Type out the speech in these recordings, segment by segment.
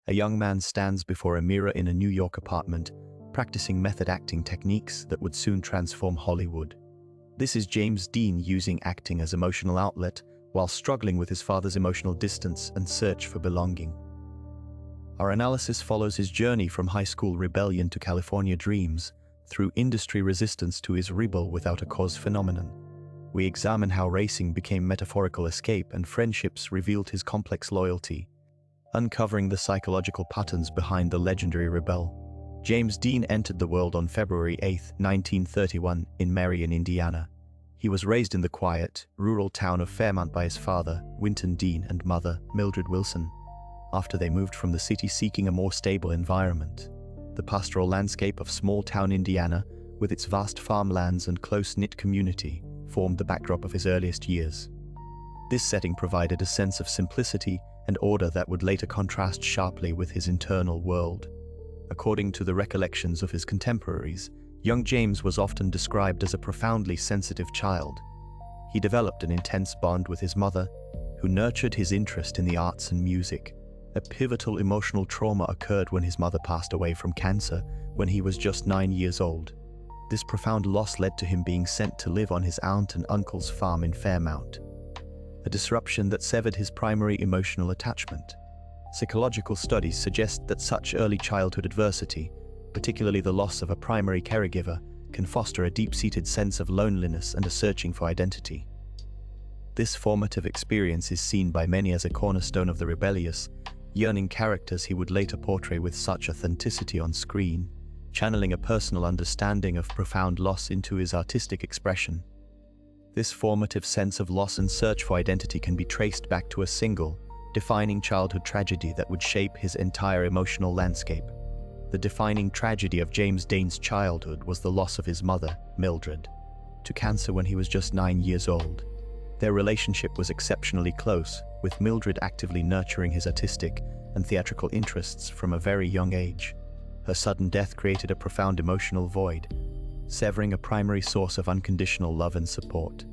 A young man stands before a mirror in a New York apartment, practicing method acting techniques that would soon transform Hollywood. This is James Dean using acting as emotional outlet while struggling with his father's emotional distance and search for belonging. Our analysis follows his journey from high school rebellion to California dreams, through industry resistance to his rebel without a cause phenomenon. We examine how racing became metaphorical escape and friendships revealed his complex loyalty, uncovering the psychological patterns behind the legendary rebel. James Dean entered the world on February 8, 1931, in Marion, Indiana. He was raised in the quiet, rural town of Fairmount by his father, Winton Dean, and mother, Mildred Wilson, after they moved from the city seeking a more stable environment. The pastoral landscape of small-town Indiana, with its vast farmlands and close-knit community, formed the backdrop of his earliest years. This setting provided a sense of simplicity and order that would later contrast sharply with his internal world. According to the recollections of his contemporaries, young James was often described as a profoundly sensitive child. He developed an intense bond with his mother, who nurtured his interest in the arts and music. A pivotal emotional trauma occurred when his mother passed away from cancer when he was just 9 years old. This profound loss led to him being sent to live on his aunt and uncle's farm in Fairmount, a disruption that severed his primary emotional attachment. Psychological studies suggest that such early childhood adversity, particularly the loss of a primary caregiver, can foster a deep-seated sense of loneliness and a searching for identity. This formative experience is seen by many as a cornerstone of the rebellious, yearning characters he would later portray with such authenticity on screen, channeling a personal understanding of profound loss into his artistic expression. This formative sense of loss and search for identity can be traced back to a single, defining childhood tragedy that would shape his entire emotional landscape. The defining tragedy of James Dean's childhood was the loss of his mother, Mildred, to cancer when he was just 9 years old. Their relationship was exceptionally close, with Mildred actively nurturing his artistic and theatrical interests from a very young age. Her sudden death created a profound emotional void, severing a primary source of unconditional love and support.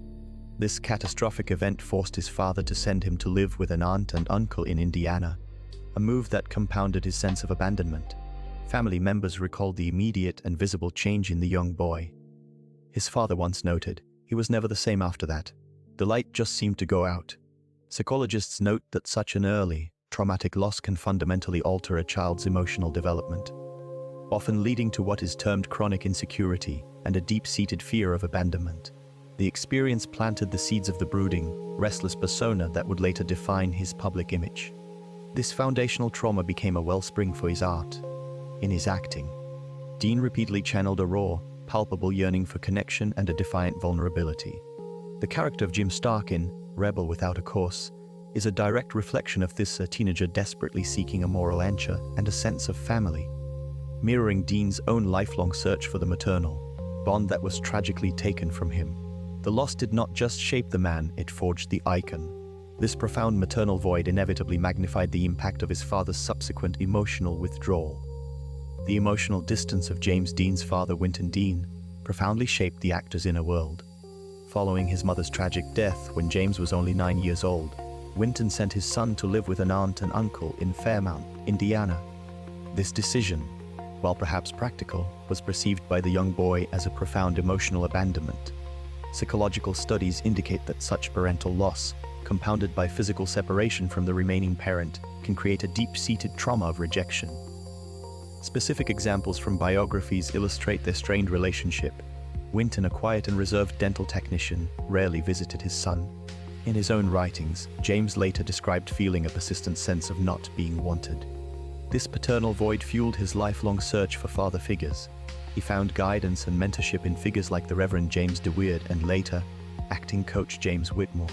This catastrophic event forced his father to send him to live with an aunt and uncle in Indiana, a move that compounded his sense of abandonment. Family members recalled the immediate and visible change in the young boy. His father once noted, "He was never the same after that. The light just seemed to go out." Psychologists note that such an early, traumatic loss can fundamentally alter a child's emotional development, often leading to what is termed chronic insecurity and a deep-seated fear of abandonment. The experience planted the seeds of the brooding, restless persona that would later define his public image. This foundational trauma became a wellspring for his art. In his acting, Dean repeatedly channeled a raw, palpable yearning for connection and a defiant vulnerability. The character of Jim Stark in Rebel Without a Cause is a direct reflection of this, a teenager desperately seeking a moral anchor and a sense of family, mirroring Dean's own lifelong search for the maternal bond that was tragically taken from him. The loss did not just shape the man, it forged the icon. This profound maternal void inevitably magnified the impact of his father's subsequent emotional withdrawal. The emotional distance of James Dean's father, Winton Dean, profoundly shaped the actor's inner world. Following his mother's tragic death when James was only 9 years old, Winton sent his son to live with an aunt and uncle in Fairmount, Indiana. This decision, while perhaps practical, was perceived by the young boy as a profound emotional abandonment. Psychological studies indicate that such parental loss, compounded by physical separation from the remaining parent, can create a deep-seated trauma of rejection. Specific examples from biographies illustrate their strained relationship. Winton, a quiet and reserved dental technician, rarely visited his son. In his own writings, James later described feeling a persistent sense of not being wanted. This paternal void fueled his lifelong search for father figures. He found guidance and mentorship in figures like the Reverend James DeWeerd and later, acting coach James Whitmore.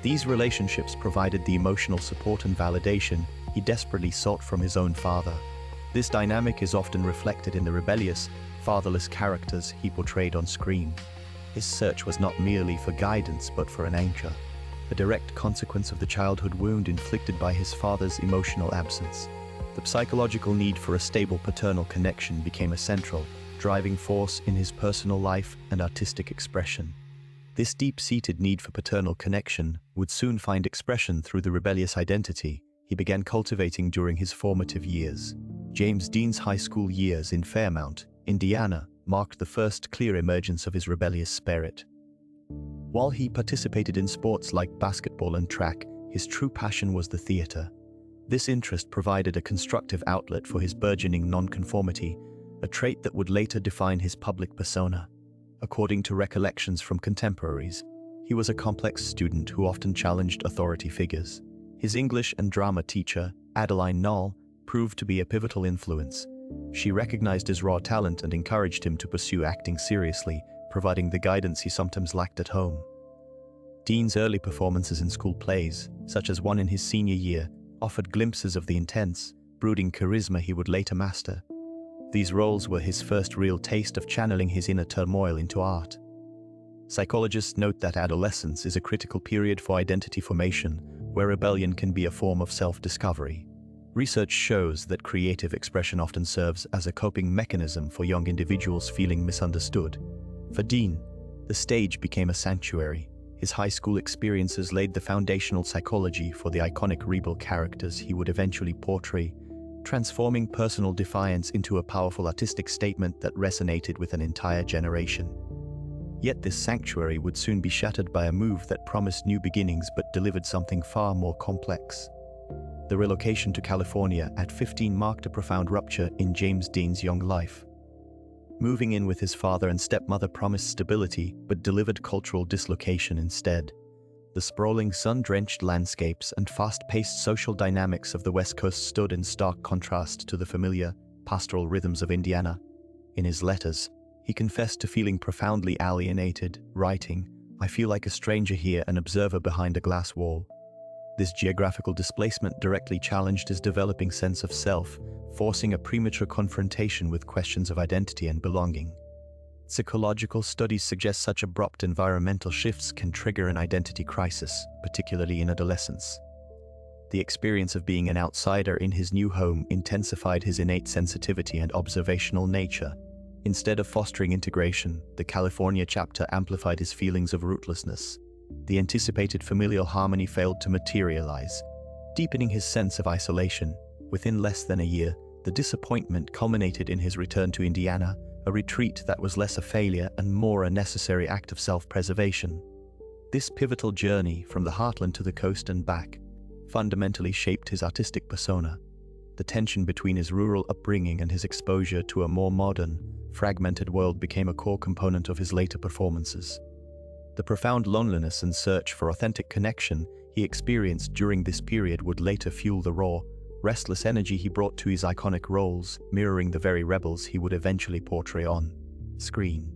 These relationships provided the emotional support and validation he desperately sought from his own father. This dynamic is often reflected in the rebellious, fatherless characters he portrayed on screen. His search was not merely for guidance but for an anchor, a direct consequence of the childhood wound inflicted by his father's emotional absence. The psychological need for a stable paternal connection became a central, driving force in his personal life and artistic expression. This deep-seated need for paternal connection would soon find expression through the rebellious identity he he began cultivating during his formative years. James Dean's high school years in Fairmount, Indiana, marked the first clear emergence of his rebellious spirit. While he participated in sports like basketball and track, his true passion was the theater. This interest provided a constructive outlet for his burgeoning nonconformity, a trait that would later define his public persona. According to recollections from contemporaries, he was a complex student who often challenged authority figures. His English and drama teacher, Adeline Knoll, proved to be a pivotal influence. She recognized his raw talent and encouraged him to pursue acting seriously, providing the guidance he sometimes lacked at home. Dean's early performances in school plays, such as one in his senior year, offered glimpses of the intense, brooding charisma he would later master. These roles were his first real taste of channeling his inner turmoil into art. Psychologists note that adolescence is a critical period for identity formation, where rebellion can be a form of self-discovery. Research shows that creative expression often serves as a coping mechanism for young individuals feeling misunderstood. For Dean, the stage became a sanctuary. His high school experiences laid the foundational psychology for the iconic rebel characters he would eventually portray, transforming personal defiance into a powerful artistic statement that resonated with an entire generation. Yet this sanctuary would soon be shattered by a move that promised new beginnings but delivered something far more complex. The relocation to California at 15 marked a profound rupture in James Dean's young life. Moving in with his father and stepmother promised stability but delivered cultural dislocation instead. The sprawling, sun-drenched landscapes and fast-paced social dynamics of the West Coast stood in stark contrast to the familiar, pastoral rhythms of Indiana. In his letters, he confessed to feeling profoundly alienated, writing, "I feel like a stranger here, an observer behind a glass wall." This geographical displacement directly challenged his developing sense of self, forcing a premature confrontation with questions of identity and belonging. Psychological studies suggest such abrupt environmental shifts can trigger an identity crisis, particularly in adolescence. The experience of being an outsider in his new home intensified his innate sensitivity and observational nature. Instead of fostering integration, the California chapter amplified his feelings of rootlessness. The anticipated familial harmony failed to materialize, deepening his sense of isolation. Within less than a year, the disappointment culminated in his return to Indiana, a retreat that was less a failure and more a necessary act of self-preservation. This pivotal journey from the heartland to the coast and back fundamentally shaped his artistic persona. The tension between his rural upbringing and his exposure to a more modern, fragmented world became a core component of his later performances. The profound loneliness and search for authentic connection he experienced during this period would later fuel the raw, restless energy he brought to his iconic roles, mirroring the very rebels he would eventually portray on screen.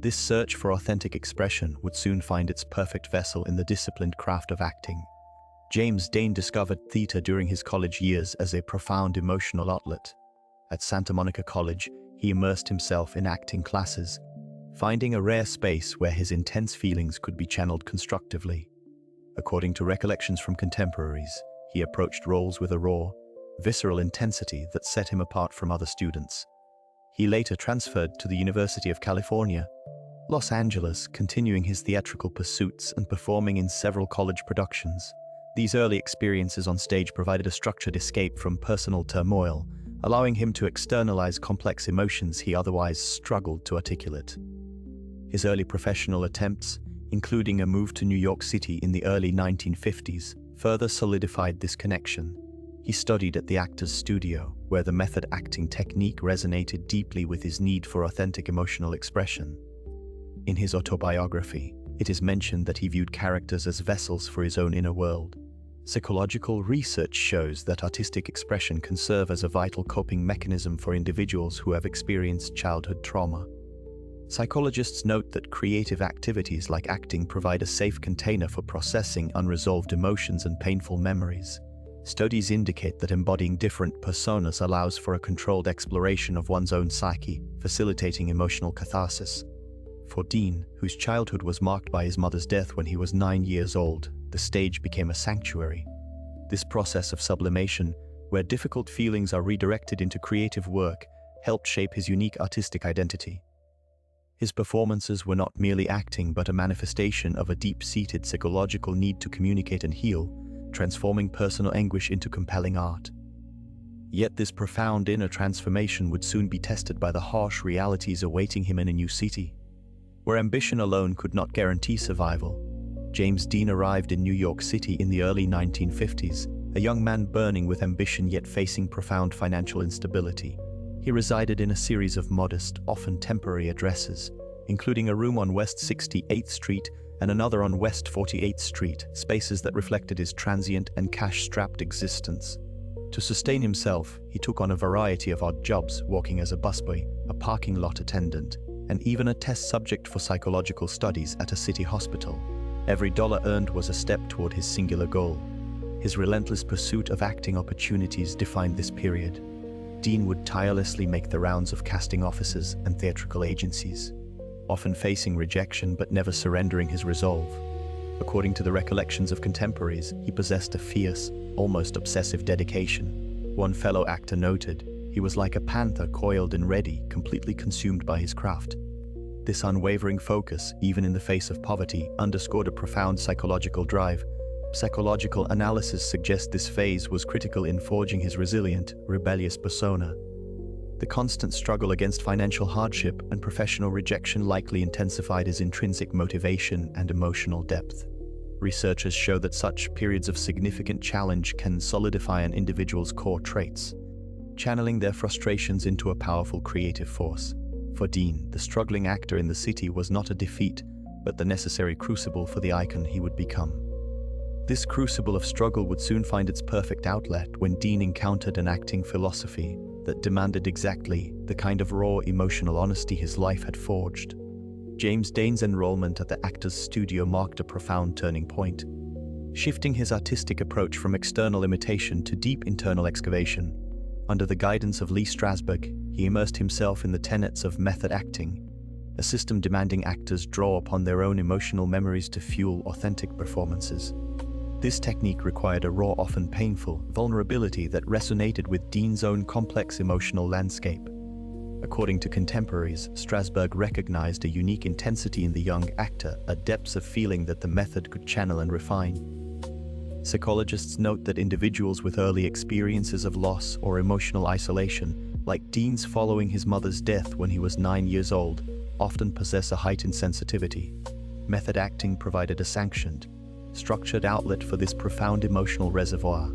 This search for authentic expression would soon find its perfect vessel in the disciplined craft of acting. James Dean discovered theater during his college years as a profound emotional outlet. At Santa Monica College, he immersed himself in acting classes, finding a rare space where his intense feelings could be channeled constructively. According to recollections from contemporaries, he approached roles with a raw, visceral intensity that set him apart from other students. He later transferred to the University of California, Los Angeles, continuing his theatrical pursuits and performing in several college productions. These early experiences on stage provided a structured escape from personal turmoil, allowing him to externalize complex emotions he otherwise struggled to articulate. His early professional attempts, including a move to New York City in the early 1950s, further solidified this connection. He studied at the Actors Studio, where the method acting technique resonated deeply with his need for authentic emotional expression. In his autobiography, it is mentioned that he viewed characters as vessels for his own inner world. Psychological research shows that artistic expression can serve as a vital coping mechanism for individuals who have experienced childhood trauma. Psychologists note that creative activities like acting provide a safe container for processing unresolved emotions and painful memories. Studies indicate that embodying different personas allows for a controlled exploration of one's own psyche, facilitating emotional catharsis. For Dean, whose childhood was marked by his mother's death when he was 9 years old, the stage became a sanctuary. This process of sublimation, where difficult feelings are redirected into creative work, helped shape his unique artistic identity. His performances were not merely acting but a manifestation of a deep-seated psychological need to communicate and heal, transforming personal anguish into compelling art. Yet this profound inner transformation would soon be tested by the harsh realities awaiting him in a new city, where ambition alone could not guarantee survival. James Dean arrived in New York City in the early 1950s, a young man burning with ambition yet facing profound financial instability. He resided in a series of modest, often temporary addresses, including a room on West 68th Street and another on West 48th Street, spaces that reflected his transient and cash-strapped existence. To sustain himself, he took on a variety of odd jobs, working as a busboy, a parking lot attendant, and even a test subject for psychological studies at a city hospital. Every dollar earned was a step toward his singular goal. His relentless pursuit of acting opportunities defined this period. Dean would tirelessly make the rounds of casting offices and theatrical agencies, often facing rejection but never surrendering his resolve. According to the recollections of contemporaries, he possessed a fierce, almost obsessive dedication. One fellow actor noted, "He was like a panther coiled and ready, completely consumed by his craft." This unwavering focus, even in the face of poverty, underscored a profound psychological drive. Psychological analysis suggests this phase was critical in forging his resilient, rebellious persona. The constant struggle against financial hardship and professional rejection likely intensified his intrinsic motivation and emotional depth. Researchers show that such periods of significant challenge can solidify an individual's core traits, channeling their frustrations into a powerful creative force. For Dean, the struggling actor in the city was not a defeat, but the necessary crucible for the icon he would become. This crucible of struggle would soon find its perfect outlet when Dean encountered an acting philosophy that demanded exactly the kind of raw emotional honesty his life had forged. James Dean's enrollment at the Actors Studio marked a profound turning point, shifting his artistic approach from external imitation to deep internal excavation. Under the guidance of Lee Strasberg, he immersed himself in the tenets of method acting, a system demanding actors draw upon their own emotional memories to fuel authentic performances. This technique required a raw, often painful, vulnerability that resonated with Dean's own complex emotional landscape. According to contemporaries, Strasberg recognized a unique intensity in the young actor, a depth of feeling that the method could channel and refine. Psychologists note that individuals with early experiences of loss or emotional isolation, like Dean's following his mother's death when he was 9 years old, often possess a heightened sensitivity. Method acting provided a sanctioned, structured outlet for this profound emotional reservoir.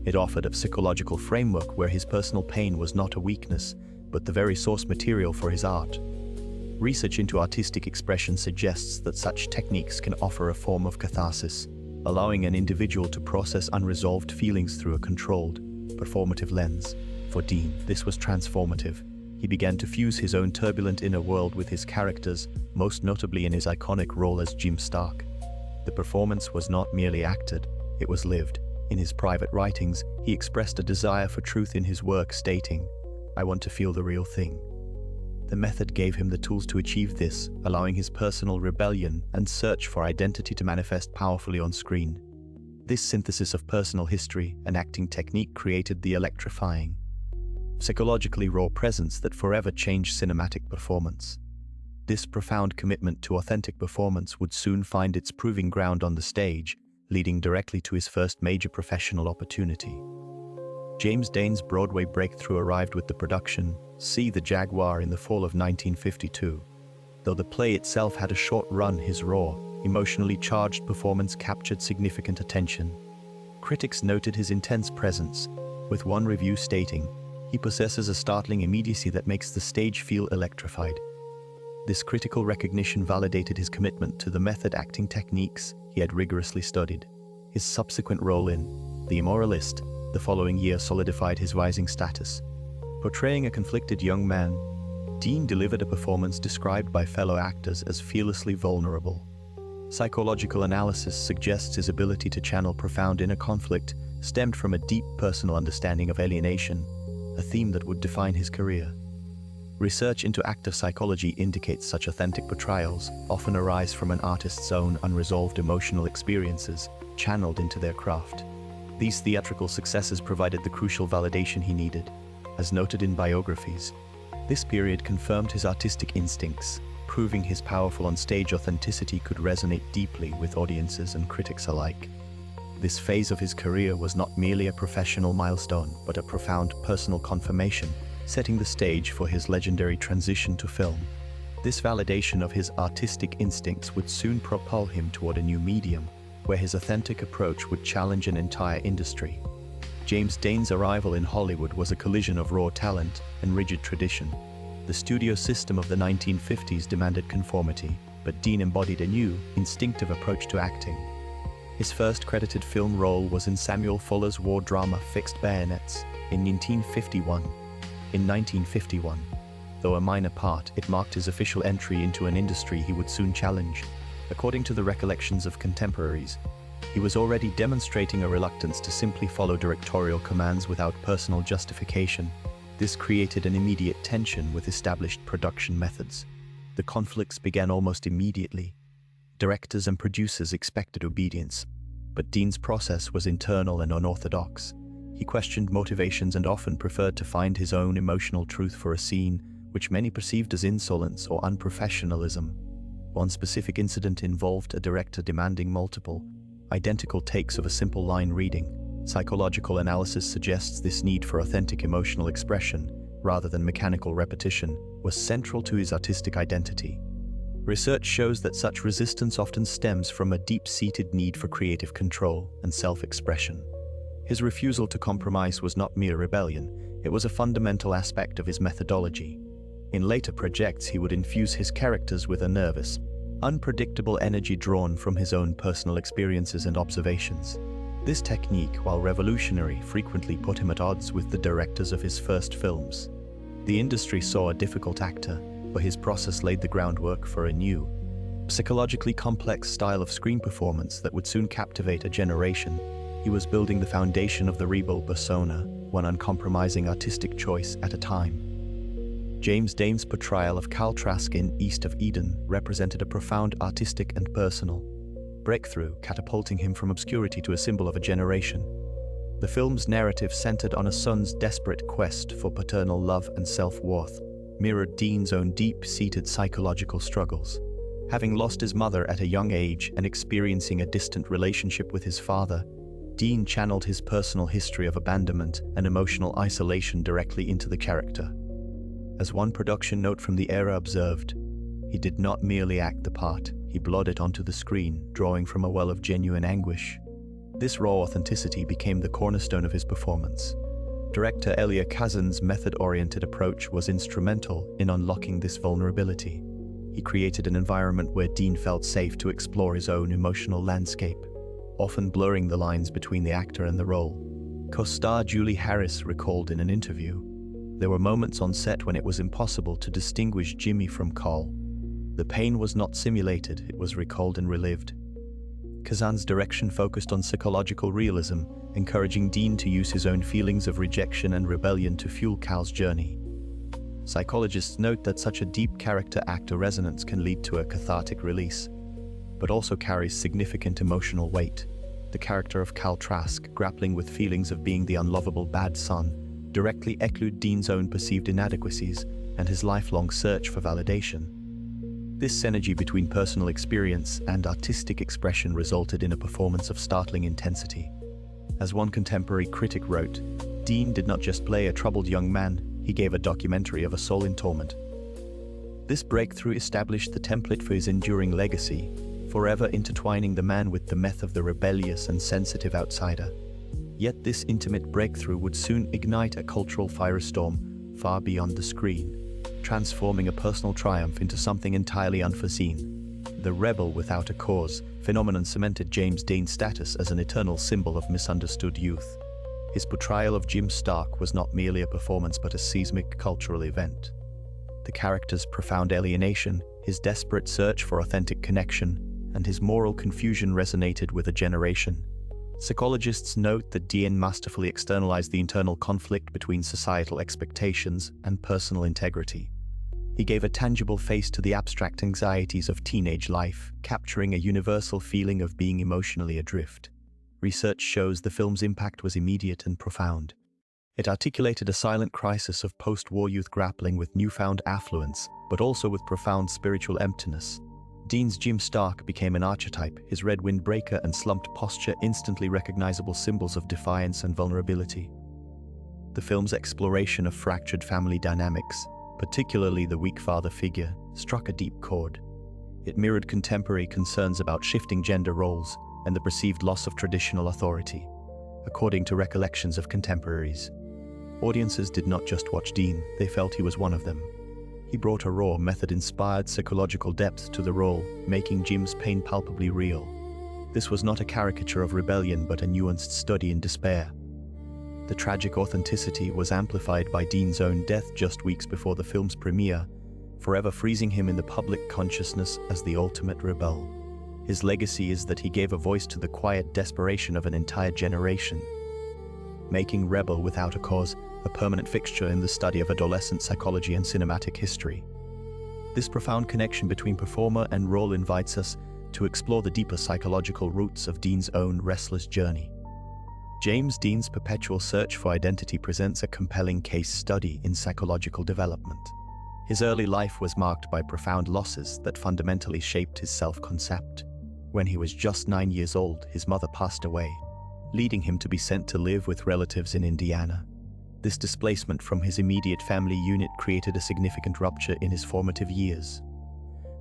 It offered a psychological framework where his personal pain was not a weakness, but the very source material for his art. Research into artistic expression suggests that such techniques can offer a form of catharsis, allowing an individual to process unresolved feelings through a controlled, performative lens. For Dean, this was transformative. He began to fuse his own turbulent inner world with his characters, most notably in his iconic role as Jim Stark. The performance was not merely acted, it was lived. In his private writings, he expressed a desire for truth in his work, stating, "I want to feel the real thing." The method gave him the tools to achieve this, allowing his personal rebellion and search for identity to manifest powerfully on screen. This synthesis of personal history and acting technique created the electrifying, psychologically raw presence that forever changed cinematic performance. This profound commitment to authentic performance would soon find its proving ground on the stage, leading directly to his first major professional opportunity. James Dean's Broadway breakthrough arrived with the production See the Jaguar in the fall of 1952. Though the play itself had a short run, his raw, emotionally charged performance captured significant attention. Critics noted his intense presence, with one review stating, "He possesses a startling immediacy that makes the stage feel electrified." This critical recognition validated his commitment to the method acting techniques he had rigorously studied. His subsequent role in The Immoralist the following year solidified his rising status. Portraying a conflicted young man, Dean delivered a performance described by fellow actors as fearlessly vulnerable. Psychological analysis suggests his ability to channel profound inner conflict stemmed from a deep personal understanding of alienation, a theme that would define his career. Research into actor psychology indicates such authentic portrayals often arise from an artist's own unresolved emotional experiences, channeled into their craft. These theatrical successes provided the crucial validation he needed. As noted in biographies, this period confirmed his artistic instincts, proving his powerful on-stage authenticity could resonate deeply with audiences and critics alike. This phase of his career was not merely a professional milestone, but a profound personal confirmation, setting the stage for his legendary transition to film. This validation of his artistic instincts would soon propel him toward a new medium, where his authentic approach would challenge an entire industry. James Dean's arrival in Hollywood was a collision of raw talent and rigid tradition. The studio system of the 1950s demanded conformity, but Dean embodied a new, instinctive approach to acting. His first credited film role was in Samuel Fuller's war drama Fixed Bayonets in 1951. In 1951, though a minor part, it marked his official entry into an industry he would soon challenge. According to the recollections of contemporaries, he was already demonstrating a reluctance to simply follow directorial commands without personal justification. This created an immediate tension with established production methods. The conflicts began almost immediately. Directors and producers expected obedience, but Dean's process was internal and unorthodox. He questioned motivations and often preferred to find his own emotional truth for a scene, which many perceived as insolence or unprofessionalism. One specific incident involved a director demanding multiple, identical takes of a simple line reading. Psychological analysis suggests this need for authentic emotional expression, rather than mechanical repetition, was central to his artistic identity. Research shows that such resistance often stems from a deep-seated need for creative control and self-expression. His refusal to compromise was not mere rebellion, it was a fundamental aspect of his methodology. In later projects, he would infuse his characters with a nervous, unpredictable energy drawn from his own personal experiences and observations. This technique, while revolutionary, frequently put him at odds with the directors of his first films. The industry saw a difficult actor, but his process laid the groundwork for a new, psychologically complex style of screen performance that would soon captivate a generation. He was building the foundation of the rebel persona, one uncompromising artistic choice at a time. James Dean's portrayal of Cal Trask in East of Eden represented a profound artistic and personal breakthrough, catapulting him from obscurity to a symbol of a generation. The film's narrative, centered on a son's desperate quest for paternal love and self-worth, mirrored Dean's own deep-seated psychological struggles. Having lost his mother at a young age and experiencing a distant relationship with his father, Dean channeled his personal history of abandonment and emotional isolation directly into the character. As one production note from the era observed, he did not merely act the part, he blotted it onto the screen, drawing from a well of genuine anguish. This raw authenticity became the cornerstone of his performance. Director Elia Kazan's method-oriented approach was instrumental in unlocking this vulnerability. He created an environment where Dean felt safe to explore his own emotional landscape, often blurring the lines between the actor and the role. Co-star Julie Harris recalled in an interview, "There were moments on set when it was impossible to distinguish Jimmy from Carl. The pain was not simulated, it was recalled and relived." Kazan's direction focused on psychological realism, encouraging Dean to use his own feelings of rejection and rebellion to fuel Cal's journey. Psychologists note that such a deep character-actor resonance can lead to a cathartic release, but also carries significant emotional weight. The character of Cal Trask, grappling with feelings of being the unlovable bad son, directly echoed Dean's own perceived inadequacies and his lifelong search for validation. This synergy between personal experience and artistic expression resulted in a performance of startling intensity. As one contemporary critic wrote, Dean did not just play a troubled young man, he gave a documentary of a soul in torment. This breakthrough established the template for his enduring legacy, forever intertwining the man with the myth of the rebellious and sensitive outsider. Yet this intimate breakthrough would soon ignite a cultural firestorm far beyond the screen, transforming a personal triumph into something entirely unforeseen. The rebel without a cause phenomenon cemented James Dean's status as an eternal symbol of misunderstood youth. His portrayal of Jim Stark was not merely a performance but a seismic cultural event. The character's profound alienation, his desperate search for authentic connection, and his moral confusion resonated with a generation. Psychologists note that Dean masterfully externalized the internal conflict between societal expectations and personal integrity. He gave a tangible face to the abstract anxieties of teenage life, capturing a universal feeling of being emotionally adrift. Research shows the film's impact was immediate and profound. It articulated a silent crisis of post-war youth grappling with newfound affluence, but also with profound spiritual emptiness. Dean's Jim Stark became an archetype, his red windbreaker and slumped posture instantly recognizable symbols of defiance and vulnerability. The film's exploration of fractured family dynamics, particularly the weak father figure, struck a deep chord. It mirrored contemporary concerns about shifting gender roles and the perceived loss of traditional authority, according to recollections of contemporaries. Audiences did not just watch Dean, they felt he was one of them. He brought a raw, method-inspired psychological depth to the role, making Jim's pain palpably real. This was not a caricature of rebellion but a nuanced study in despair. The tragic authenticity was amplified by Dean's own death just weeks before the film's premiere, forever freezing him in the public consciousness as the ultimate rebel. His legacy is that he gave a voice to the quiet desperation of an entire generation, making Rebel Without a Cause a permanent fixture in the study of adolescent psychology and cinematic history. This profound connection between performer and role invites us to explore the deeper psychological roots of Dean's own restless journey. James Dean's perpetual search for identity presents a compelling case study in psychological development. His early life was marked by profound losses that fundamentally shaped his self-concept. When he was just 9 years old, his mother passed away, leading him to be sent to live with relatives in Indiana. This displacement from his immediate family unit created a significant rupture in his formative years.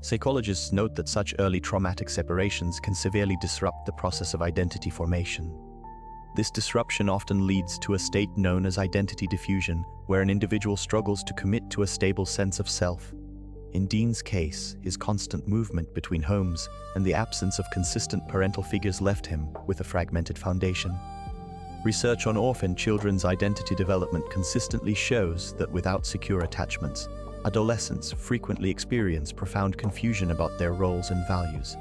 Psychologists note that such early traumatic separations can severely disrupt the process of identity formation. This disruption often leads to a state known as identity diffusion, where an individual struggles to commit to a stable sense of self. In Dean's case, his constant movement between homes and the absence of consistent parental figures left him with a fragmented foundation. Research on orphan children's identity development consistently shows that without secure attachments, adolescents frequently experience profound confusion about their roles and values.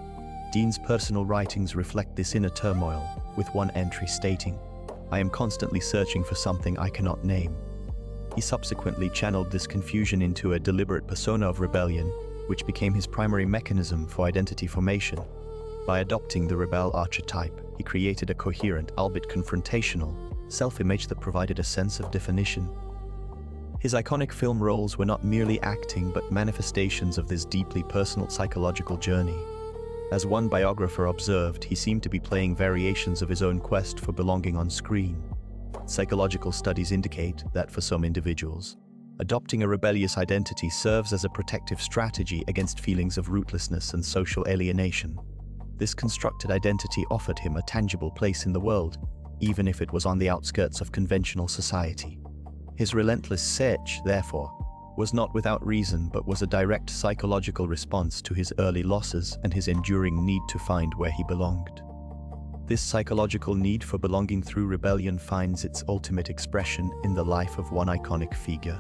Dean's personal writings reflect this inner turmoil, with one entry stating, "I am constantly searching for something I cannot name." He subsequently channeled this confusion into a deliberate persona of rebellion, which became his primary mechanism for identity formation. By adopting the rebel archetype, he created a coherent, albeit confrontational, self-image that provided a sense of definition. His iconic film roles were not merely acting but manifestations of this deeply personal psychological journey. As one biographer observed, he seemed to be playing variations of his own quest for belonging on screen. Psychological studies indicate that for some individuals, adopting a rebellious identity serves as a protective strategy against feelings of rootlessness and social alienation. This constructed identity offered him a tangible place in the world, even if it was on the outskirts of conventional society. His relentless search, therefore, was not without reason but was a direct psychological response to his early losses and his enduring need to find where he belonged. This psychological need for belonging through rebellion finds its ultimate expression in the life of one iconic figure.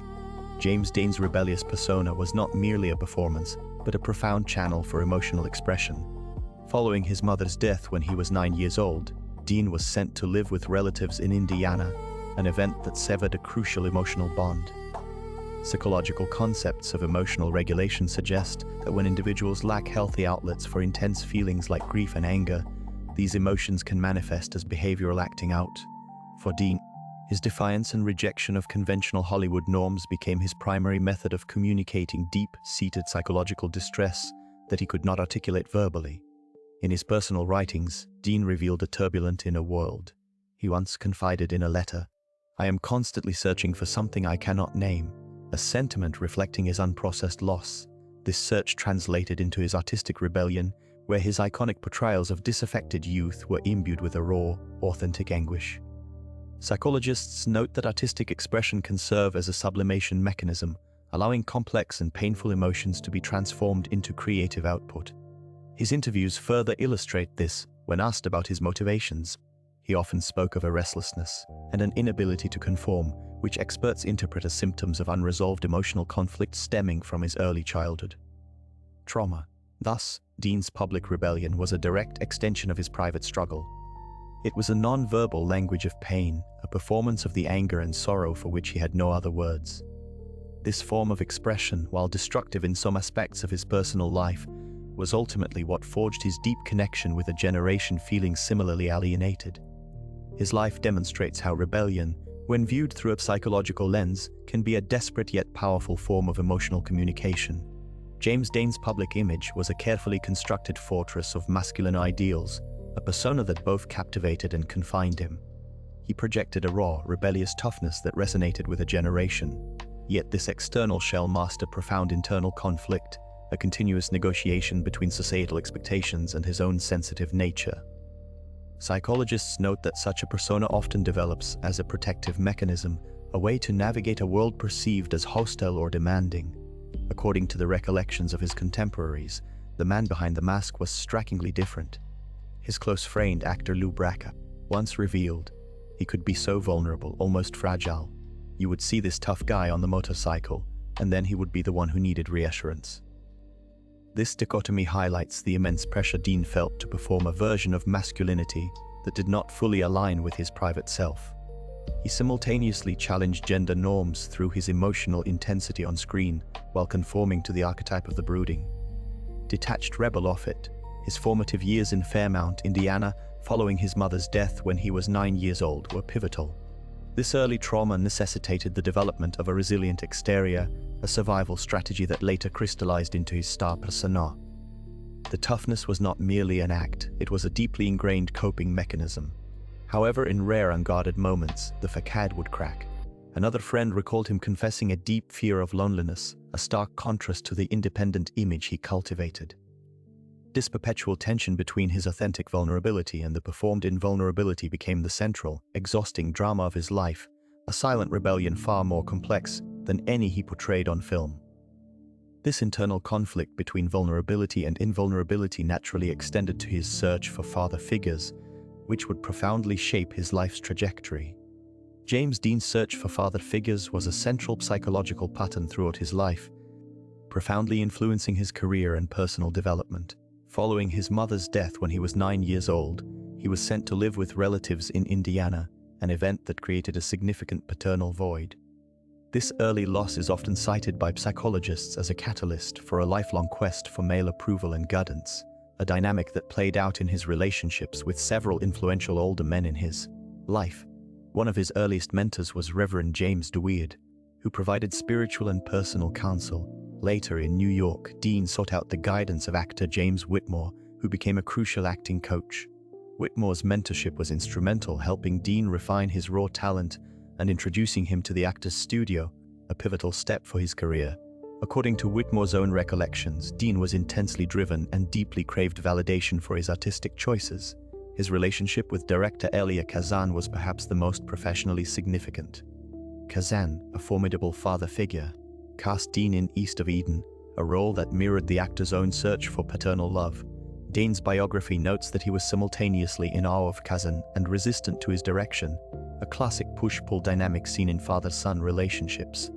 James Dean's rebellious persona was not merely a performance, but a profound channel for emotional expression. Following his mother's death when he was 9 years old, Dean was sent to live with relatives in Indiana, an event that severed a crucial emotional bond. Psychological concepts of emotional regulation suggest that when individuals lack healthy outlets for intense feelings like grief and anger, these emotions can manifest as behavioral acting out. For Dean, his defiance and rejection of conventional Hollywood norms became his primary method of communicating deep-seated psychological distress that he could not articulate verbally. In his personal writings, Dean revealed a turbulent inner world. He once confided in a letter, "I am constantly searching for something I cannot name," a sentiment reflecting his unprocessed loss. This search translated into his artistic rebellion, where his iconic portrayals of disaffected youth were imbued with a raw, authentic anguish. Psychologists note that artistic expression can serve as a sublimation mechanism, allowing complex and painful emotions to be transformed into creative output. His interviews further illustrate this. When asked about his motivations, he often spoke of a restlessness and an inability to conform, which experts interpret as symptoms of unresolved emotional conflict stemming from his early childhood trauma. Thus, Dean's public rebellion was a direct extension of his private struggle. It was a non-verbal language of pain, a performance of the anger and sorrow for which he had no other words. This form of expression, while destructive in some aspects of his personal life, was ultimately what forged his deep connection with a generation feeling similarly alienated. His life demonstrates how rebellion, when viewed through a psychological lens, can be a desperate yet powerful form of emotional communication. James Dean's public image was a carefully constructed fortress of masculine ideals, a persona that both captivated and confined him. He projected a raw, rebellious toughness that resonated with a generation. Yet this external shell masked a profound internal conflict, a continuous negotiation between societal expectations and his own sensitive nature. Psychologists note that such a persona often develops as a protective mechanism, a way to navigate a world perceived as hostile or demanding. According to the recollections of his contemporaries, the man behind the mask was strikingly different. His close friend, actor Lou Bracca, once revealed, he could be so vulnerable, almost fragile. You would see this tough guy on the motorcycle, and then he would be the one who needed reassurance. This dichotomy highlights the immense pressure Dean felt to perform a version of masculinity that did not fully align with his private self. He simultaneously challenged gender norms through his emotional intensity on screen, while conforming to the archetype of the brooding, detached rebel Offutt. His formative years in Fairmount, Indiana, following his mother's death when he was 9 years old, were pivotal. This early trauma necessitated the development of a resilient exterior, a survival strategy that later crystallized into his star persona. The toughness was not merely an act, it was a deeply ingrained coping mechanism. However, in rare unguarded moments, the facade would crack. Another friend recalled him confessing a deep fear of loneliness, a stark contrast to the independent image he cultivated. This perpetual tension between his authentic vulnerability and the performed invulnerability became the central, exhausting drama of his life, a silent rebellion far more complex than any he portrayed on film. This internal conflict between vulnerability and invulnerability naturally extended to his search for father figures, which would profoundly shape his life's trajectory. James Dean's search for father figures was a central psychological pattern throughout his life, profoundly influencing his career and personal development. Following his mother's death when he was 9 years old, he was sent to live with relatives in Indiana, an event that created a significant paternal void. This early loss is often cited by psychologists as a catalyst for a lifelong quest for male approval and guidance, a dynamic that played out in his relationships with several influential older men in his life. One of his earliest mentors was Reverend James DeWeerd, who provided spiritual and personal counsel. Later in New York, Dean sought out the guidance of actor James Whitmore, who became a crucial acting coach. Whitmore's mentorship was instrumental, helping Dean refine his raw talent and introducing him to the actor's studio, a pivotal step for his career. According to Whitmore's own recollections, Dean was intensely driven and deeply craved validation for his artistic choices. His relationship with director Elia Kazan was perhaps the most professionally significant. Kazan, a formidable father figure, cast Dean in East of Eden, a role that mirrored the actor's own search for paternal love. Dean's biography notes that he was simultaneously in awe of Kazan and resistant to his direction, a classic push-pull dynamic seen in father-son relationships.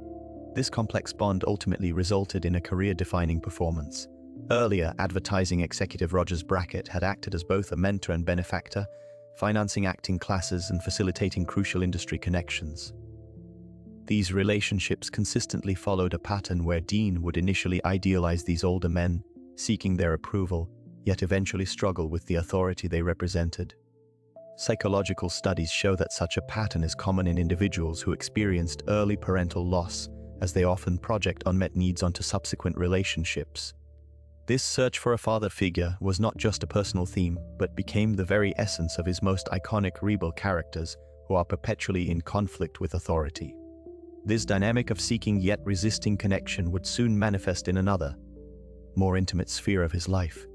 This complex bond ultimately resulted in a career-defining performance. Earlier, advertising executive Rogers Brackett had acted as both a mentor and benefactor, financing acting classes and facilitating crucial industry connections. These relationships consistently followed a pattern where Dean would initially idealize these older men, seeking their approval, yet eventually struggle with the authority they represented. Psychological studies show that such a pattern is common in individuals who experienced early parental loss, as they often project unmet needs onto subsequent relationships. This search for a father figure was not just a personal theme, but became the very essence of his most iconic rebel characters, who are perpetually in conflict with authority. This dynamic of seeking yet resisting connection would soon manifest in another, more intimate sphere of his life.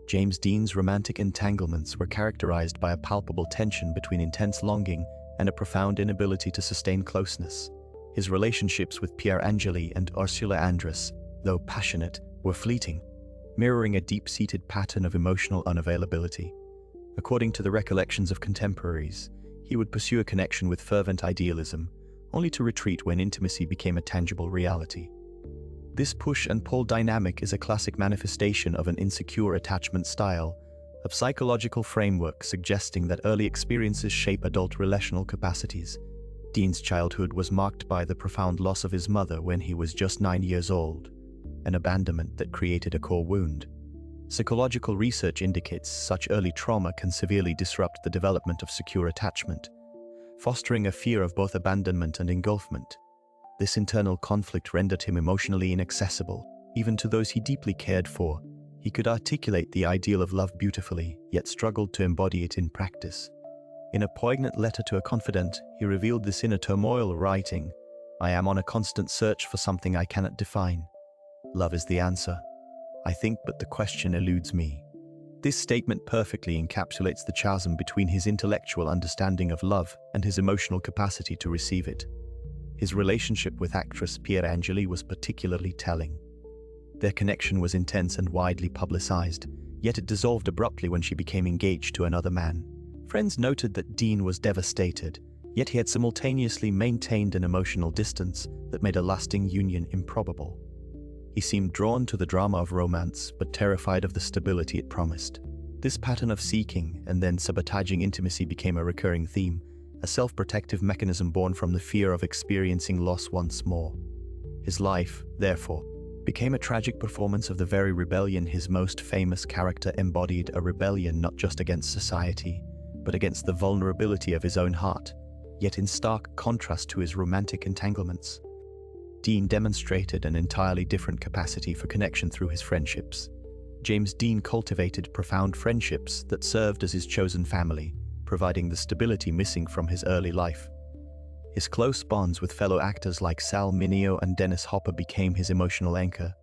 James Dean's romantic entanglements were characterized by a palpable tension between intense longing and a profound inability to sustain closeness. His relationships with Pierre Angeli and Ursula Andress, though passionate, were fleeting, mirroring a deep-seated pattern of emotional unavailability. According to the recollections of contemporaries, he would pursue a connection with fervent idealism, only to retreat when intimacy became a tangible reality. This push and pull dynamic is a classic manifestation of an insecure attachment style, a psychological framework suggesting that early experiences shape adult relational capacities. Dean's childhood was marked by the profound loss of his mother when he was just 9 years old, an abandonment that created a core wound. Psychological research indicates such early trauma can severely disrupt the development of secure attachment, fostering a fear of both abandonment and engulfment. This internal conflict rendered him emotionally inaccessible, Even to those he deeply cared for, he could articulate the ideal of love beautifully, yet struggled to embody it in practice. In a poignant letter to a confidant, he revealed this inner turmoil, writing, "I am on a constant search for something I cannot define. Love is the answer, I think, but the question eludes me." This statement perfectly encapsulates the chasm between his intellectual understanding of love and his emotional capacity to receive it. His relationship with actress Piera Angeli was particularly telling. Their connection was intense and widely publicized, yet it dissolved abruptly when she became engaged to another man. Friends noted that Dean was devastated, yet he had simultaneously maintained an emotional distance that made a lasting union improbable. He seemed drawn to the drama of romance, but terrified of the stability it promised. This pattern of seeking and then sabotaging intimacy became a recurring theme, a self-protective mechanism born from the fear of experiencing loss once more. His life, therefore, became a tragic performance of the very rebellion his most famous character embodied, a rebellion not just against society, but against the vulnerability of his own heart, yet in stark contrast to his romantic entanglements. Dean demonstrated an entirely different capacity for connection through his friendships. James Dean cultivated profound friendships that served as his chosen family, providing the stability missing from his early life. His close bonds with fellow actors like Sal Mineo and Dennis Hopper became his emotional anchor.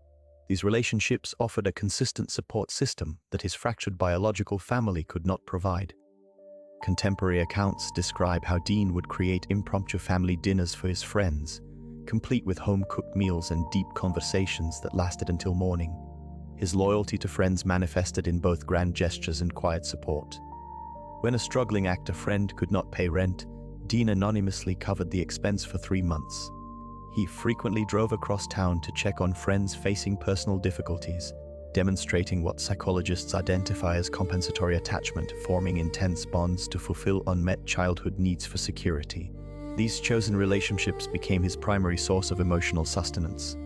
These relationships offered a consistent support system that his fractured biological family could not provide. Contemporary accounts describe how Dean would create impromptu family dinners for his friends, complete with home-cooked meals and deep conversations that lasted until morning. His loyalty to friends manifested in both grand gestures and quiet support. When a struggling actor friend could not pay rent, Dean anonymously covered the expense for 3 months. He frequently drove across town to check on friends facing personal difficulties, demonstrating what psychologists identify as compensatory attachment, forming intense bonds to fulfill unmet childhood needs for security. These chosen relationships became his primary source of emotional sustenance,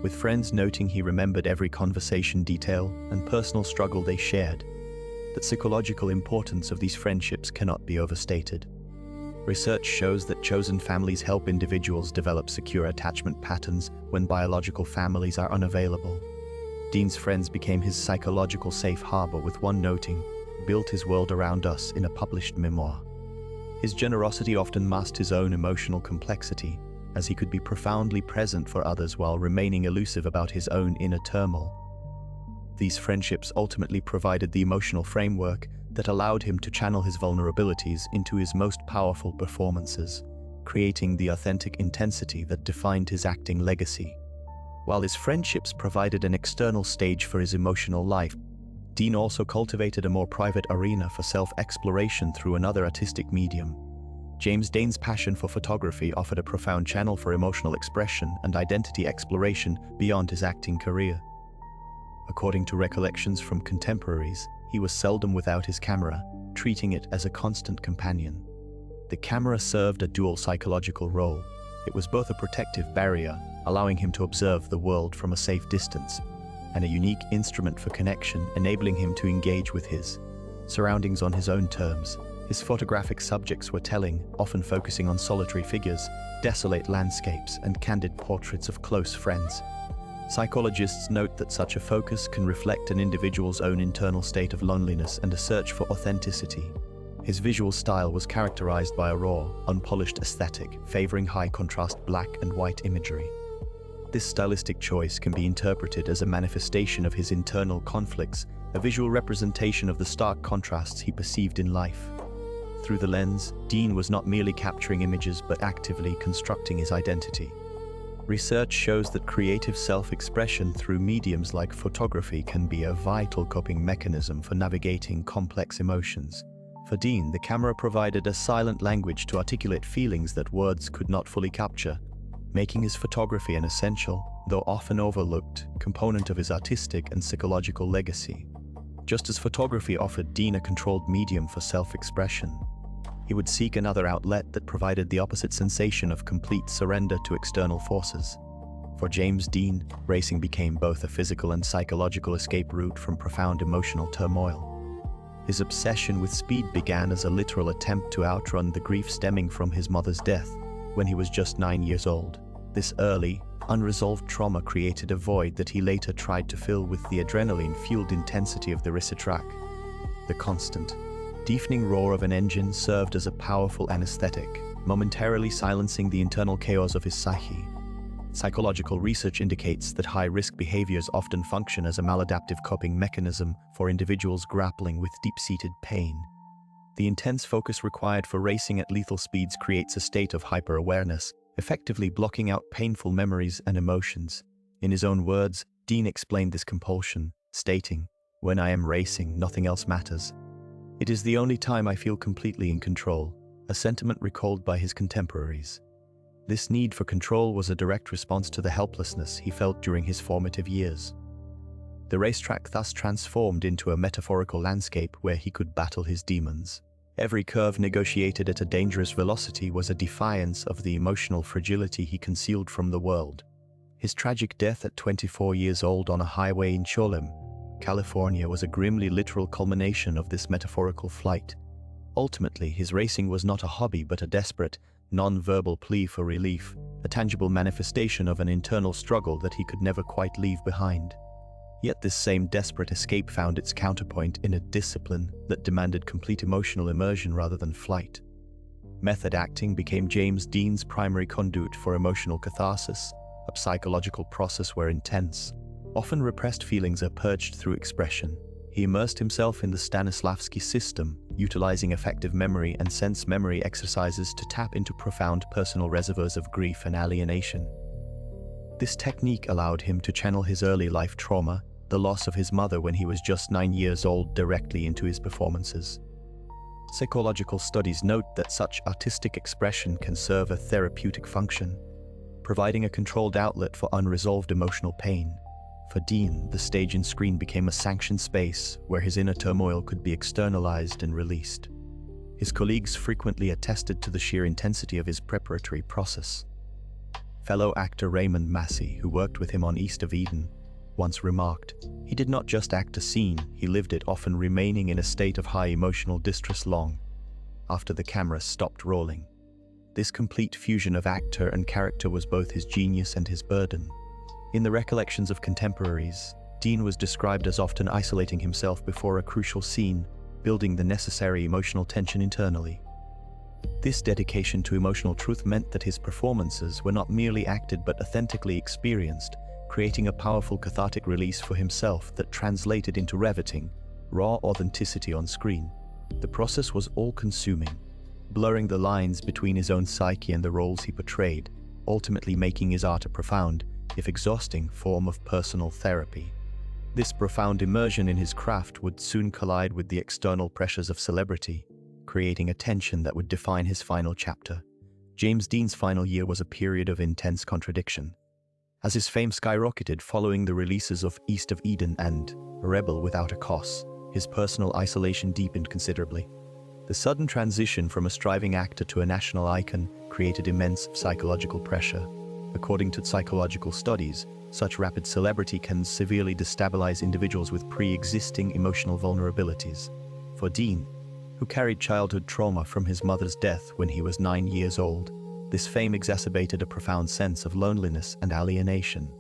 with friends noting he remembered every conversation detail and personal struggle they shared. The psychological importance of these friendships cannot be overstated. Research shows that chosen families help individuals develop secure attachment patterns when biological families are unavailable. Dean's friends became his psychological safe harbor, with one noting, "Built his world around us," in a published memoir. His generosity often masked his own emotional complexity, as he could be profoundly present for others while remaining elusive about his own inner turmoil. These friendships ultimately provided the emotional framework that allowed him to channel his vulnerabilities into his most powerful performances, creating the authentic intensity that defined his acting legacy. While his friendships provided an external stage for his emotional life, Dean also cultivated a more private arena for self-exploration through another artistic medium. James Dean's passion for photography offered a profound channel for emotional expression and identity exploration beyond his acting career. According to recollections from contemporaries, he was seldom without his camera, treating it as a constant companion. The camera served a dual psychological role. It was both a protective barrier, allowing him to observe the world from a safe distance, and a unique instrument for connection, enabling him to engage with his surroundings on his own terms. His photographic subjects were telling, often focusing on solitary figures, desolate landscapes, and candid portraits of close friends. Psychologists note that such a focus can reflect an individual's own internal state of loneliness and a search for authenticity. His visual style was characterized by a raw, unpolished aesthetic, favoring high-contrast black and white imagery. This stylistic choice can be interpreted as a manifestation of his internal conflicts, a visual representation of the stark contrasts he perceived in life. Through the lens, Dean was not merely capturing images but actively constructing his identity. Research shows that creative self-expression through mediums like photography can be a vital coping mechanism for navigating complex emotions. For Dean, the camera provided a silent language to articulate feelings that words could not fully capture, making his photography an essential, though often overlooked, component of his artistic and psychological legacy. Just as photography offered Dean a controlled medium for self-expression, he would seek another outlet that provided the opposite sensation of complete surrender to external forces. For James Dean, racing became both a physical and psychological escape route from profound emotional turmoil. His obsession with speed began as a literal attempt to outrun the grief stemming from his mother's death when he was just 9 years old. This early, Unresolved trauma created a void that he later tried to fill with the adrenaline-fueled intensity of the racetrack. The constant, deafening roar of an engine served as a powerful anesthetic, momentarily silencing the internal chaos of his psyche. Psychological research indicates that high-risk behaviors often function as a maladaptive coping mechanism for individuals grappling with deep-seated pain. The intense focus required for racing at lethal speeds creates a state of hyper-awareness, effectively blocking out painful memories and emotions. In his own words, Dean explained this compulsion, stating, "When I am racing, nothing else matters. It is the only time I feel completely in control," a sentiment recalled by his contemporaries. This need for control was a direct response to the helplessness he felt during his formative years. The racetrack thus transformed into a metaphorical landscape where he could battle his demons. Every curve negotiated at a dangerous velocity was a defiance of the emotional fragility he concealed from the world. His tragic death at 24 years old on a highway in Cholem, California, was a grimly literal culmination of this metaphorical flight. Ultimately, his racing was not a hobby but a desperate, non-verbal plea for relief, a tangible manifestation of an internal struggle that he could never quite leave behind. Yet this same desperate escape found its counterpoint in a discipline that demanded complete emotional immersion rather than flight. Method acting became James Dean's primary conduit for emotional catharsis, a psychological process where intense, often repressed feelings are purged through expression. He immersed himself in the Stanislavski system, utilizing effective memory and sense memory exercises to tap into profound personal reservoirs of grief and alienation. This technique allowed him to channel his early life trauma, the loss of his mother when he was just 9 years old, directly into his performances. Psychological studies note that such artistic expression can serve a therapeutic function, providing a controlled outlet for unresolved emotional pain. For Dean, the stage and screen became a sanctioned space where his inner turmoil could be externalized and released. His colleagues frequently attested to the sheer intensity of his preparatory process. Fellow actor Raymond Massey, who worked with him on East of Eden, once remarked, "He did not just act a scene, he lived it, often remaining in a state of high emotional distress long after the camera stopped rolling." This complete fusion of actor and character was both his genius and his burden. In the recollections of contemporaries, Dean was described as often isolating himself before a crucial scene, building the necessary emotional tension internally. This dedication to emotional truth meant that his performances were not merely acted but authentically experienced, creating a powerful cathartic release for himself that translated into riveting, raw authenticity on screen. The process was all-consuming, blurring the lines between his own psyche and the roles he portrayed, ultimately making his art a profound, if exhausting, form of personal therapy. This profound immersion in his craft would soon collide with the external pressures of celebrity, creating a tension that would define his final chapter. James Dean's final year was a period of intense contradiction. As his fame skyrocketed following the releases of East of Eden and A Rebel Without a Cause, his personal isolation deepened considerably. The sudden transition from a striving actor to a national icon created immense psychological pressure. According to psychological studies, such rapid celebrity can severely destabilize individuals with pre-existing emotional vulnerabilities. For Dean, who carried childhood trauma from his mother's death when he was 9 years old, this fame exacerbated a profound sense of loneliness and alienation.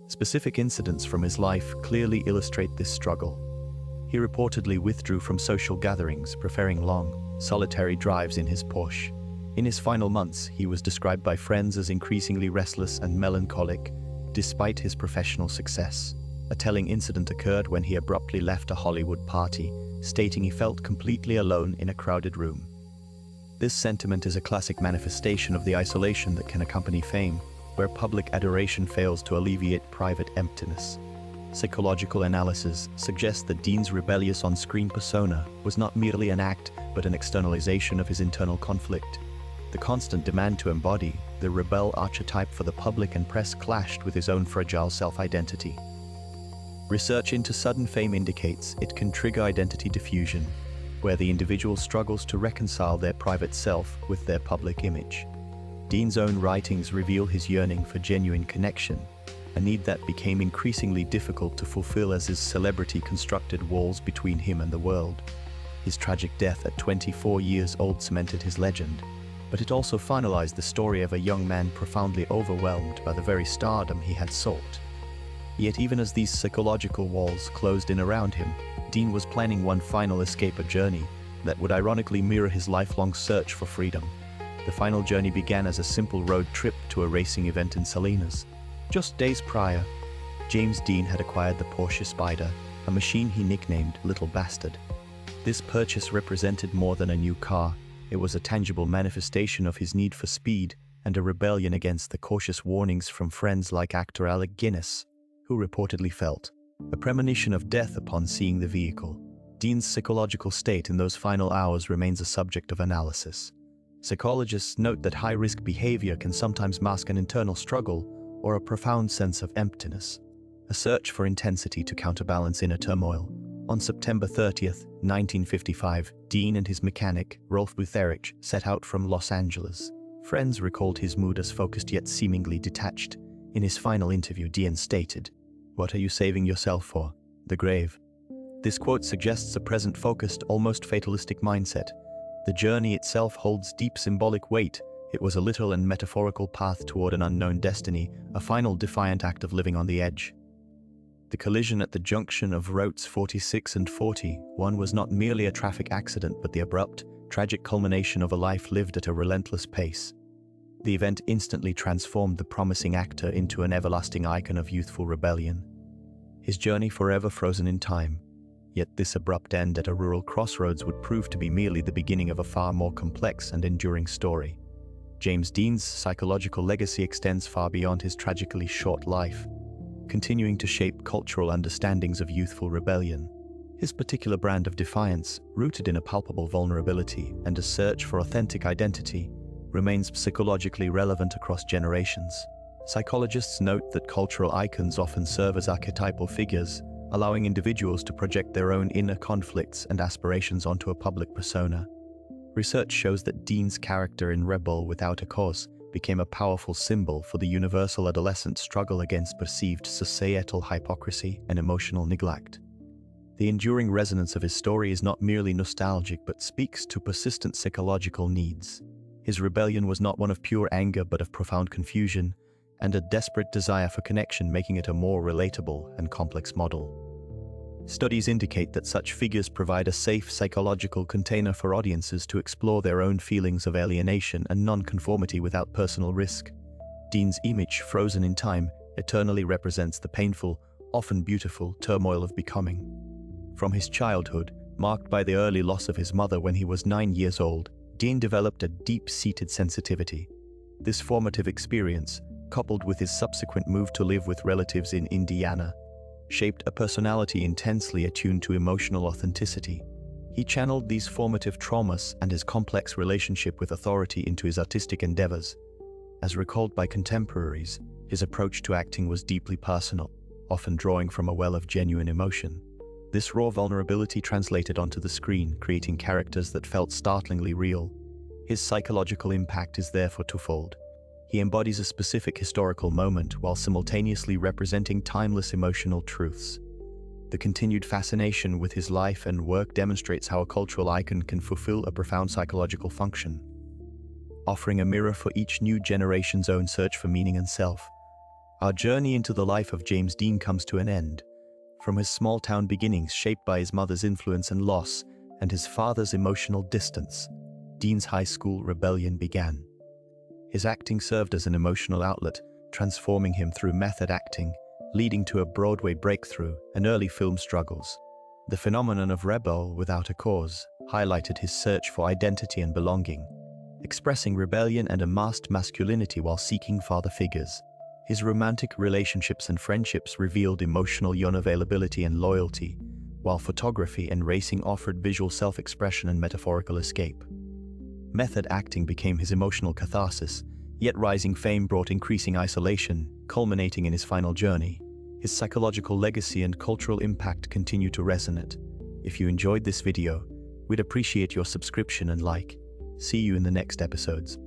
Specific incidents from his life clearly illustrate this struggle. He reportedly withdrew from social gatherings, preferring long, solitary drives in his Porsche. In his final months, he was described by friends as increasingly restless and melancholic, despite his professional success. A telling incident occurred when he abruptly left a Hollywood party, stating he felt completely alone in a crowded room. This sentiment is a classic manifestation of the isolation that can accompany fame, where public adoration fails to alleviate private emptiness. Psychological analysis suggests that Dean's rebellious on-screen persona was not merely an act, but an externalization of his internal conflict. The constant demand to embody the rebel archetype for the public and press clashed with his own fragile self-identity. Research into sudden fame indicates it can trigger identity diffusion, where the individual struggles to reconcile their private self with their public image. Dean's own writings reveal his yearning for genuine connection, a need that became increasingly difficult to fulfill as his celebrity constructed walls between him and the world. His tragic death at 24 years old cemented his legend, but it also finalized the story of a young man profoundly overwhelmed by the very stardom he had sought. Yet even as these psychological walls closed in around him, Dean was planning one final escape, a journey that would ironically mirror his lifelong search for freedom. The final journey began as a simple road trip to a racing event in Salinas. Just days prior, James Dean had acquired the Porsche Spider, a machine he nicknamed Little Bastard. This purchase represented more than a new car. It was a tangible manifestation of his need for speed and a rebellion against the cautious warnings from friends like actor Alec Guinness, who reportedly felt a premonition of death upon seeing the vehicle. Dean's psychological state in those final hours remains a subject of analysis. Psychologists note that high-risk behavior can sometimes mask an internal struggle or a profound sense of emptiness, a search for intensity to counterbalance inner turmoil. On September 30th, 1955, Dean and his mechanic, Rolf Butherich, set out from Los Angeles. Friends recalled his mood as focused yet seemingly detached. In his final interview, Dean stated, "What are you saving yourself for? The grave." This quote suggests a present-focused, almost fatalistic mindset. The journey itself holds deep symbolic weight. It was a literal and metaphorical path toward an unknown destiny, a final defiant act of living on the edge. The collision at the junction of routes 46 and 41 was not merely a traffic accident but the abrupt, tragic culmination of a life lived at a relentless pace. The event instantly transformed the promising actor into an everlasting icon of youthful rebellion. His journey forever frozen in time. Yet this abrupt end at a rural crossroads would prove to be merely the beginning of a far more complex and enduring story. James Dean's psychological legacy extends far beyond his tragically short life, continuing to shape cultural understandings of youthful rebellion. His particular brand of defiance, rooted in a palpable vulnerability and a search for authentic identity, remains psychologically relevant across generations. Psychologists note that cultural icons often serve as archetypal figures, allowing individuals to project their own inner conflicts and aspirations onto a public persona. Research shows that Dean's character in Rebel Without a Cause became a powerful symbol for the universal adolescent struggle against perceived societal hypocrisy and emotional neglect. The enduring resonance of his story is not merely nostalgic but speaks to persistent psychological needs. His rebellion was not one of pure anger but of profound confusion and a desperate desire for connection, making it a more relatable and complex model. Studies indicate that such figures provide a safe psychological container for audiences to explore their own feelings of alienation and nonconformity without personal risk. Dean's image, frozen in time, eternally represents the painful, often beautiful, turmoil of becoming. From his childhood, marked by the early loss of his mother when he was 9 years old, Dean developed a deep-seated sensitivity. This formative experience, coupled with his subsequent move to live with relatives in Indiana, shaped a personality intensely attuned to emotional authenticity. He channeled these formative traumas and his complex relationship with authority into his artistic endeavors. As recalled by contemporaries, his approach to acting was deeply personal, often drawing from a well of genuine emotion. This raw vulnerability translated onto the screen, creating characters that felt startlingly real. His psychological impact is therefore twofold. He embodies a specific historical moment while simultaneously representing timeless emotional truths. The continued fascination with his life and work demonstrates how a cultural icon can fulfill a profound psychological function, offering a mirror for each new generation's own search for meaning and self. Our journey into the life of James Dean comes to an end. From his small-town beginnings shaped by his mother's influence and loss, and his father's emotional distance, Dean's high school rebellion began. His acting served as an emotional outlet, transforming him through method acting, leading to a Broadway breakthrough and early film struggles. The phenomenon of Rebel Without a Cause highlighted his search for identity and belonging, expressing rebellion and a masked masculinity while seeking father figures. His romantic relationships and friendships revealed emotional unavailability and loyalty, while photography and racing offered visual self-expression and metaphorical escape. Method acting became his emotional catharsis, yet rising fame brought increasing isolation, culminating in his final journey. His psychological legacy and cultural impact continue to resonate. If you enjoyed this video, we'd appreciate your subscription and like. See you in the next episodes.